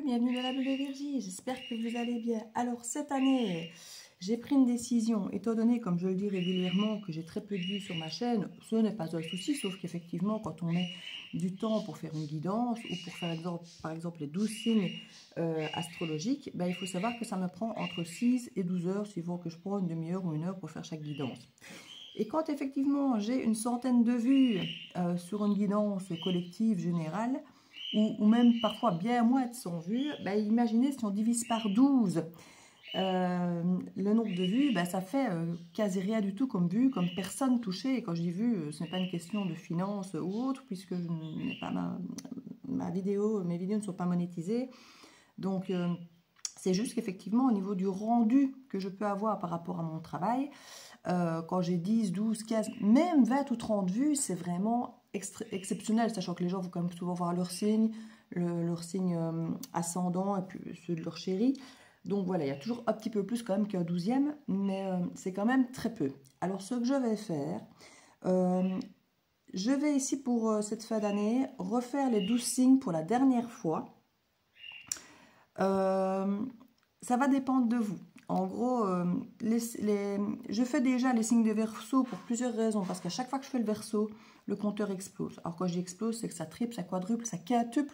bienvenue dans la bulle de Virgie, j'espère que vous allez bien. Alors cette année, j'ai pris une décision, étant donné, comme je le dis régulièrement, que j'ai très peu de vues sur ma chaîne, ce n'est pas un souci, sauf qu'effectivement, quand on met du temps pour faire une guidance ou pour faire par exemple les 12 signes astrologiques, ben, il faut savoir que ça me prend entre 6 et 12 heures, suivant que je prends une demi-heure ou une heure pour faire chaque guidance. Et quand effectivement j'ai une centaine de vues sur une guidance collective générale, ou même parfois bien moins de 100 vues, ben imaginez si on divise par 12 le nombre de vues, ben ça fait quasi rien du tout comme vue, comme personne touchée. Et quand je dis vue, ce n'est pas une question de finance ou autre, puisque je n'ai pas mes vidéos ne sont pas monétisées. Donc c'est juste qu'effectivement au niveau du rendu que je peux avoir par rapport à mon travail, quand j'ai 10, 12, 15, même 20 ou 30 vues, c'est vraiment exceptionnel, sachant que les gens vont quand même souvent voir leur signe, ascendant et puis ceux de leur chéri. Donc voilà, il y a toujours un petit peu plus quand même qu'un 12e, mais c'est quand même très peu. Alors ce que je vais faire, je vais ici pour cette fin d'année refaire les 12 signes pour la dernière fois. Ça va dépendre de vous. En gros, je fais déjà les signes de Verseau pour plusieurs raisons. Parce qu'à chaque fois que je fais le Verseau, le compteur explose. Alors quand je dis explose, c'est que ça triple, ça quadruple, ça quintuple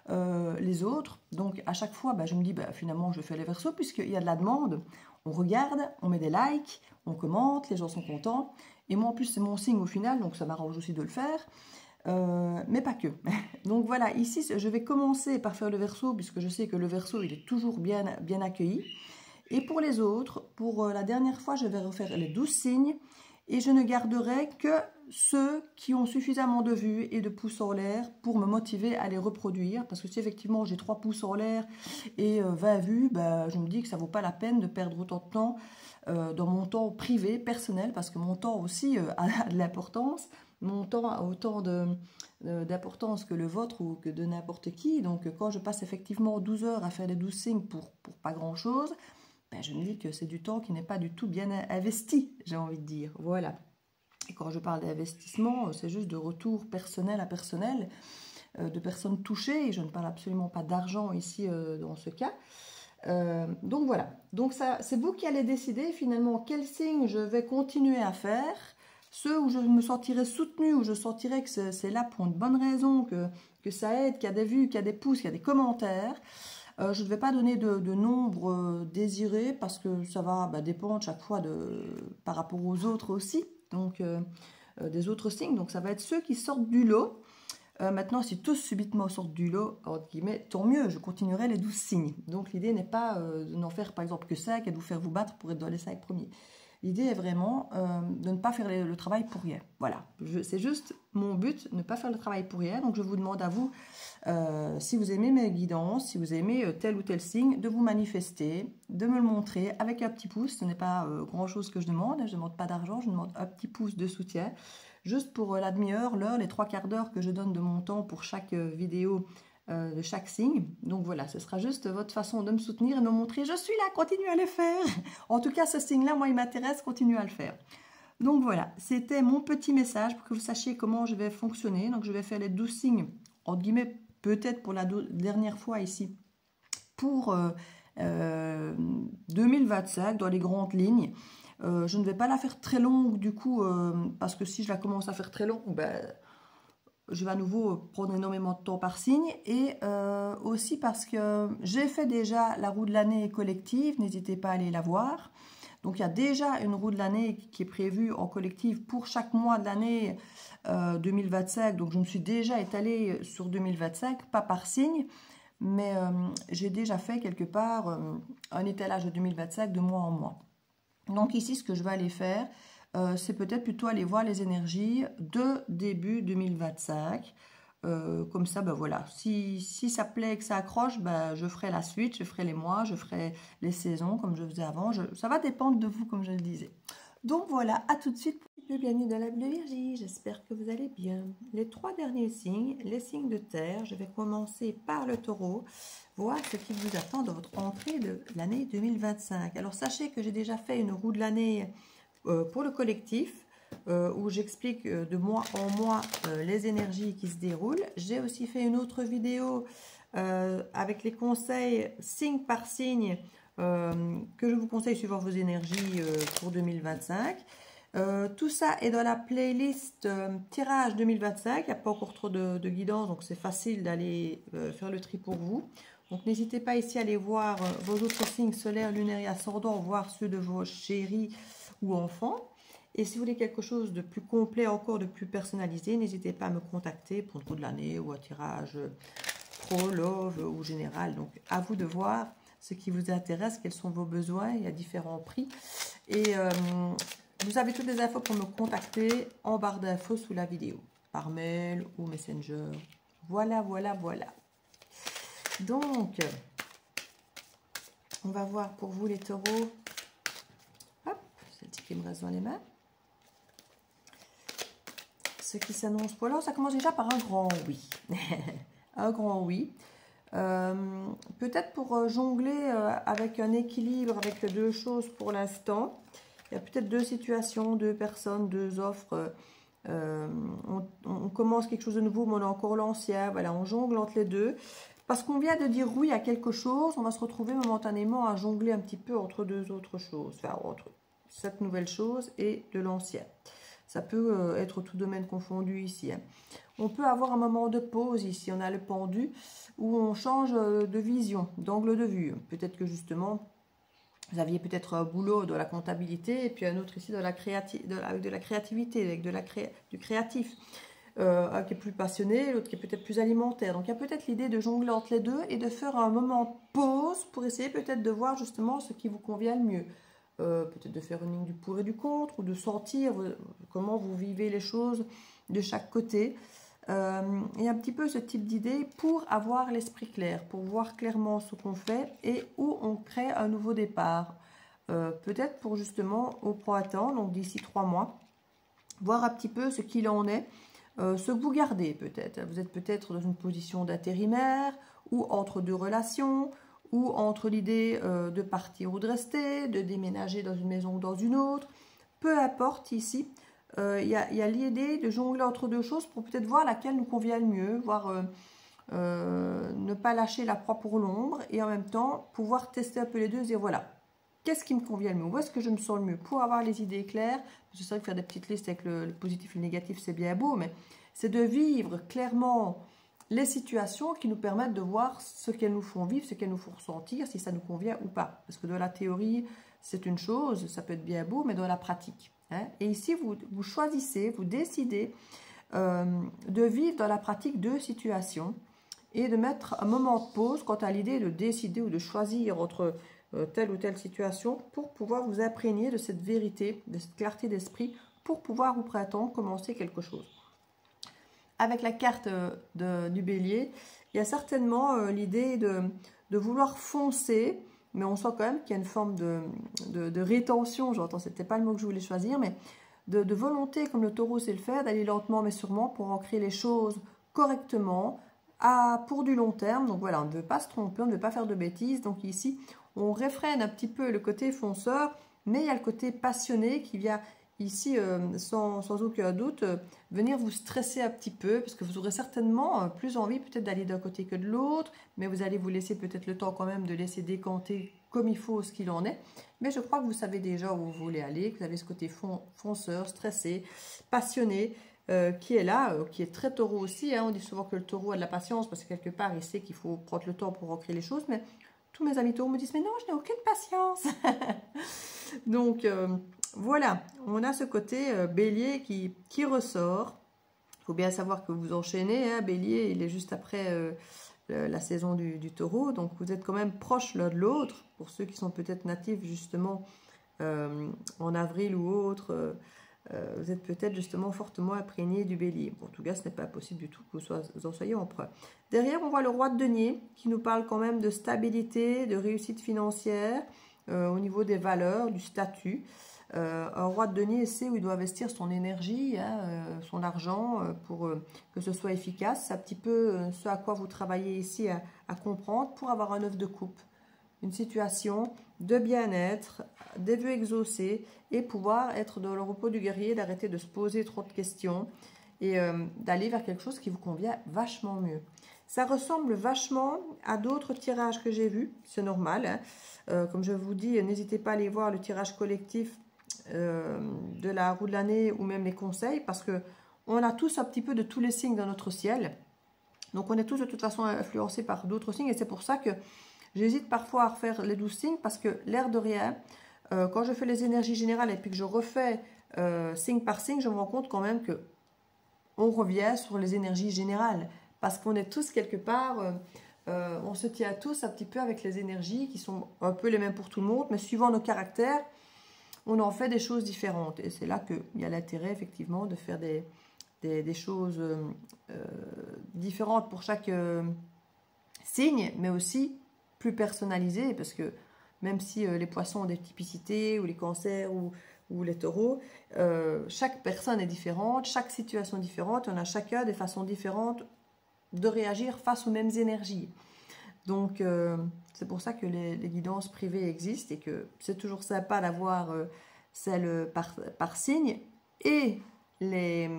les autres. Donc à chaque fois, je me dis, finalement, je fais les Verseaux puisqu'il y a de la demande. On regarde, on met des likes, on commente, les gens sont contents. Et moi, en plus, c'est mon signe au final, donc ça m'arrange aussi de le faire. Mais pas que. Donc voilà, ici, je vais commencer par faire le Verseau, puisque je sais que le Verseau, il est toujours bien accueilli. Et pour les autres, pour la dernière fois, je vais refaire les 12 signes, et je ne garderai que ceux qui ont suffisamment de vues et de pouces en l'air pour me motiver à les reproduire. Parce que si effectivement j'ai 3 pouces en l'air et 20 vues, je me dis que ça ne vaut pas la peine de perdre autant de temps dans mon temps privé, personnel, parce que mon temps aussi a de l'importance. Mon temps a autant d'importance que le vôtre ou que de n'importe qui. Donc quand je passe effectivement 12 heures à faire les 12 signes pour pas grand-chose, je me dis que c'est du temps qui n'est pas du tout bien investi, j'ai envie de dire. Voilà. Et quand je parle d'investissement, c'est juste de retour personnel à personnel, de personnes touchées. Et je ne parle absolument pas d'argent ici dans ce cas. Donc voilà. Donc ça, c'est vous qui allez décider finalement quel signe je vais continuer à faire. Ceux où je me sentirai soutenue, où je sentirai que c'est là pour une bonne raison, que ça aide, qu'il y a des vues, qu'il y a des pouces, qu'il y a des commentaires. Je ne vais pas donner de nombre désiré parce que ça va dépendre chaque fois par rapport aux autres aussi, donc des autres signes. Donc ça va être ceux qui sortent du lot. Maintenant, si tous subitement sortent du lot, entre guillemets, tant mieux, je continuerai les 12 signes. Donc l'idée n'est pas de n'en faire par exemple que 5 et de vous faire vous battre pour être dans les 5 premiers. L'idée est vraiment de ne pas faire le travail pour rien. Voilà, c'est juste mon but, ne pas faire le travail pour rien. Donc je vous demande à vous, si vous aimez mes guidances, si vous aimez tel ou tel signe, de vous manifester, de me le montrer avec un petit pouce. Ce n'est pas grand-chose que je demande, je ne demande pas d'argent, je demande un petit pouce de soutien. Juste pour la demi-heure, l'heure, les 3/4 d'heure que je donne de mon temps pour chaque vidéo de chaque signe. Donc voilà, ce sera juste votre façon de me soutenir et de me montrer, je suis là, continue à le faire. En tout cas, ce signe-là, moi, il m'intéresse, continue à le faire. Donc voilà, c'était mon petit message pour que vous sachiez comment je vais fonctionner. Donc je vais faire les 12 signes, entre guillemets, peut-être pour la dernière fois ici, pour 2025, dans les grandes lignes. Je ne vais pas la faire très longue du coup, parce que si je la commence à faire très longue, je vais à nouveau prendre énormément de temps par signe. Et aussi parce que j'ai fait déjà la roue de l'année collective, n'hésitez pas à aller la voir. Donc il y a déjà une roue de l'année qui est prévue en collective pour chaque mois de l'année 2025. Donc je me suis déjà étalée sur 2025, pas par signe. Mais j'ai déjà fait quelque part un étalage de 2025 de mois en mois. Donc ici, ce que je vais aller faire, c'est peut-être plutôt aller voir les énergies de début 2025. Comme ça, voilà, si ça plaît, que ça accroche, je ferai la suite, je ferai les mois, je ferai les saisons comme je faisais avant. Ça va dépendre de vous, comme je le disais. Donc voilà, à tout de suite. Bienvenue dans la bulle de Virgie, j'espère que vous allez bien. Les 3 derniers signes, les signes de terre, je vais commencer par le taureau, voir ce qui vous attend dans votre entrée de l'année 2025. Alors sachez que j'ai déjà fait une roue de l'année pour le collectif, où j'explique de mois en mois les énergies qui se déroulent. J'ai aussi fait une autre vidéo avec les conseils signe par signe que je vous conseille suivant vos énergies pour 2025. Tout ça est dans la playlist tirage 2025. Il n'y a pas encore trop de guidance, donc c'est facile d'aller faire le tri pour vous. Donc n'hésitez pas ici à aller voir vos autres signes solaires, lunaires et ascendants, voir ceux de vos chéris ou enfants. Et si vous voulez quelque chose de plus complet, encore de plus personnalisé, n'hésitez pas à me contacter pour le coup de l'année ou un tirage pro, love ou général. Donc à vous de voir ce qui vous intéresse, quels sont vos besoins. Il y a différents prix. Et vous avez toutes les infos pour me contacter en barre d'infos sous la vidéo, par mail ou Messenger. Voilà, voilà, voilà. Donc, on va voir pour vous les taureaux. Hop, celle-ci qui me reste dans les mains. Ce qui s'annonce pour là, ça commence déjà par un grand oui. Un grand oui. Peut-être pour jongler avec un équilibre, avec deux choses pour l'instant. Il y a peut-être deux situations, deux personnes, deux offres. On commence quelque chose de nouveau, mais on a encore l'ancien. Voilà, on jongle entre les deux. Parce qu'on vient de dire oui à quelque chose, on va se retrouver momentanément à jongler un petit peu entre deux autres choses. Enfin, entre cette nouvelle chose et de l'ancien. Ça peut être tout domaine confondu ici. Hein. On peut avoir un moment de pause ici. On a le pendu où on change de vision, d'angle de vue. Peut-être que justement, vous aviez peut-être un boulot de la comptabilité et puis un autre ici de la créativité, avec du créatif. Un qui est plus passionné, l'autre qui est peut-être plus alimentaire. Donc il y a peut-être l'idée de jongler entre les deux et de faire un moment de pause pour essayer peut-être de voir justement ce qui vous convient le mieux. Peut-être de faire une ligne du pour et du contre ou de sentir comment vous vivez les choses de chaque côté. Il y a un petit peu ce type d'idée pour avoir l'esprit clair, pour voir clairement ce qu'on fait et où on crée un nouveau départ. Peut-être pour justement au printemps, donc d'ici 3 mois, voir un petit peu ce qu'il en est, ce que vous gardez peut-être. Vous êtes peut-être dans une position d'intérimaire ou entre deux relations ou entre l'idée de partir ou de rester, de déménager dans une maison ou dans une autre. Peu importe ici. Il y a l'idée de jongler entre deux choses pour peut-être voir laquelle nous convient le mieux, voir ne pas lâcher la proie pour l'ombre et en même temps pouvoir tester un peu les deux et dire voilà, qu'est-ce qui me convient le mieux, où est-ce que je me sens le mieux pour avoir les idées claires. C'est vrai que faire des petites listes avec le positif et le négatif c'est bien beau, mais c'est de vivre clairement les situations qui nous permettent de voir ce qu'elles nous font vivre, ce qu'elles nous font ressentir, si ça nous convient ou pas. Parce que dans la théorie, c'est une chose, ça peut être bien beau, mais dans la pratique. Hein, et ici, vous choisissez, vous décidez de vivre dans la pratique deux situations et de mettre un moment de pause quant à l'idée de décider ou de choisir entre telle ou telle situation pour pouvoir vous imprégner de cette vérité, de cette clarté d'esprit pour pouvoir au printemps commencer quelque chose. Avec la carte du bélier, il y a certainement l'idée de vouloir foncer, mais on sent quand même qu'il y a une forme de rétention, j'entends, c'était pas le mot que je voulais choisir, mais de volonté, comme le taureau sait le faire, d'aller lentement mais sûrement pour ancrer les choses correctement, pour du long terme. Donc voilà, on ne veut pas se tromper, on ne veut pas faire de bêtises. Donc ici, on réfrène un petit peu le côté fonceur, mais il y a le côté passionné qui vient ici, sans aucun doute, venir vous stresser un petit peu, parce que vous aurez certainement plus envie peut-être d'aller d'un côté que de l'autre, mais vous allez vous laisser peut-être le temps quand même de laisser décanter comme il faut ce qu'il en est. Mais je crois que vous savez déjà où vous voulez aller, que vous avez ce côté fonceur, stressé, passionné, qui est là, qui est très taureau aussi. Hein. On dit souvent que le taureau a de la patience, parce que quelque part, il sait qu'il faut prendre le temps pour ancrer les choses, mais tous mes amis taureaux me disent « Mais non, je n'ai aucune patience !» Donc, voilà, on a ce côté bélier qui ressort. Il faut bien savoir que vous enchaînez, hein, bélier, il est juste après la saison du taureau, donc vous êtes quand même proches l'un de l'autre. Pour ceux qui sont peut-être natifs justement en avril ou autre, vous êtes peut-être justement fortement imprégnés du bélier. Bon, en tout cas, ce n'est pas possible du tout que vous en soyez empereur. Derrière, on voit le roi de denier qui nous parle quand même de stabilité, de réussite financière au niveau des valeurs, du statut. Un roi de denier sait où il doit investir son énergie, hein, son argent pour que ce soit efficace. C'est un petit peu ce à quoi vous travaillez ici à comprendre pour avoir un œuf de coupe. Une situation de bien-être, des vœux exaucés et pouvoir être dans le repos du guerrier, d'arrêter de se poser trop de questions et d'aller vers quelque chose qui vous convient vachement mieux. Ça ressemble vachement à d'autres tirages que j'ai vus, c'est normal. Hein. Comme je vous dis, n'hésitez pas à aller voir le tirage collectif de la roue de l'année ou même les conseils, parce que on a tous un petit peu de tous les signes dans notre ciel. Donc on est tous de toute façon influencés par d'autres signes, et c'est pour ça que j'hésite parfois à refaire les 12 signes, parce que l'air de rien, quand je fais les énergies générales et puis que je refais signe par signe, je me rends compte quand même que on revient sur les énergies générales, parce qu'on est tous quelque part, on se tient tous un petit peu avec les énergies qui sont un peu les mêmes pour tout le monde, mais suivant nos caractères, on en fait des choses différentes. Et c'est là qu'il y a l'intérêt effectivement de faire des choses différentes pour chaque signe, mais aussi plus personnalisées, parce que même si les poissons ont des typicités, ou les cancers, ou les taureaux, chaque personne est différente, chaque situation est différente, on a chacun des façons différentes de réagir face aux mêmes énergies. Donc, c'est pour ça que les guidances privées existent, et que c'est toujours sympa d'avoir celles par signe, et les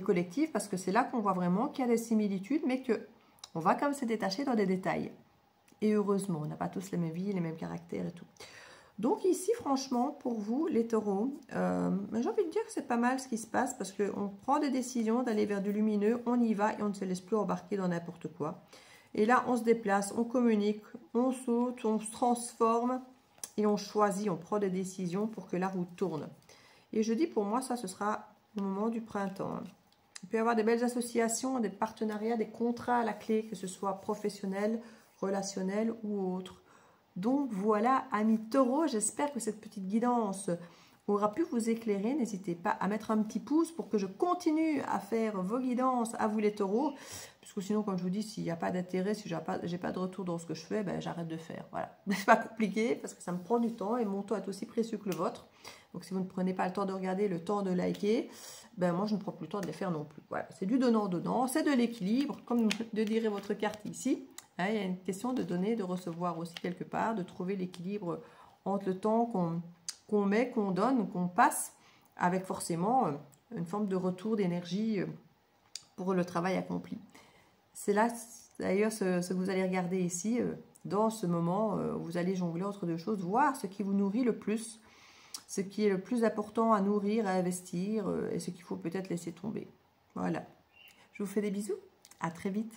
collectifs, parce que c'est là qu'on voit vraiment qu'il y a des similitudes, mais qu'on va comme se détacher dans des détails. Et heureusement, on n'a pas tous les mêmes vies, les mêmes caractères et tout. Donc ici, franchement, pour vous, les taureaux, j'ai envie de dire que c'est pas mal ce qui se passe, parce qu'on prend des décisions d'aller vers du lumineux, on y va, et on ne se laisse plus embarquer dans n'importe quoi. Et là, on se déplace, on communique, on saute, on se transforme, et on choisit, on prend des décisions pour que la roue tourne. Et je dis, pour moi, ça, ce sera au moment du printemps. Il peut y avoir des belles associations, des partenariats, des contrats à la clé, que ce soit professionnel, relationnel ou autre. Donc voilà, amis taureaux, j'espère que cette petite guidance aura pu vous éclairer. N'hésitez pas à mettre un petit pouce pour que je continue à faire vos guidances à vous les taureaux. Puisque sinon, comme je vous dis, s'il n'y a pas d'intérêt, si j'ai pas de retour dans ce que je fais, ben, j'arrête de faire. Voilà, c'est pas compliqué, parce que ça me prend du temps, et mon temps est aussi précieux que le vôtre. Donc si vous ne prenez pas le temps de regarder, le temps de liker, ben moi je ne prends plus le temps de les faire non plus. Voilà, c'est du donnant-donnant, c'est de l'équilibre, comme de dirait votre carte ici. Hein, il y a une question de donner, de recevoir aussi quelque part, de trouver l'équilibre entre le temps qu'on met, qu'on donne, qu'on passe, avec forcément une forme de retour d'énergie pour le travail accompli. C'est là d'ailleurs ce que vous allez regarder ici, dans ce moment où vous allez jongler entre deux choses, voir ce qui vous nourrit le plus, ce qui est le plus important à nourrir, à investir, et ce qu'il faut peut-être laisser tomber. Voilà. Je vous fais des bisous. À très vite.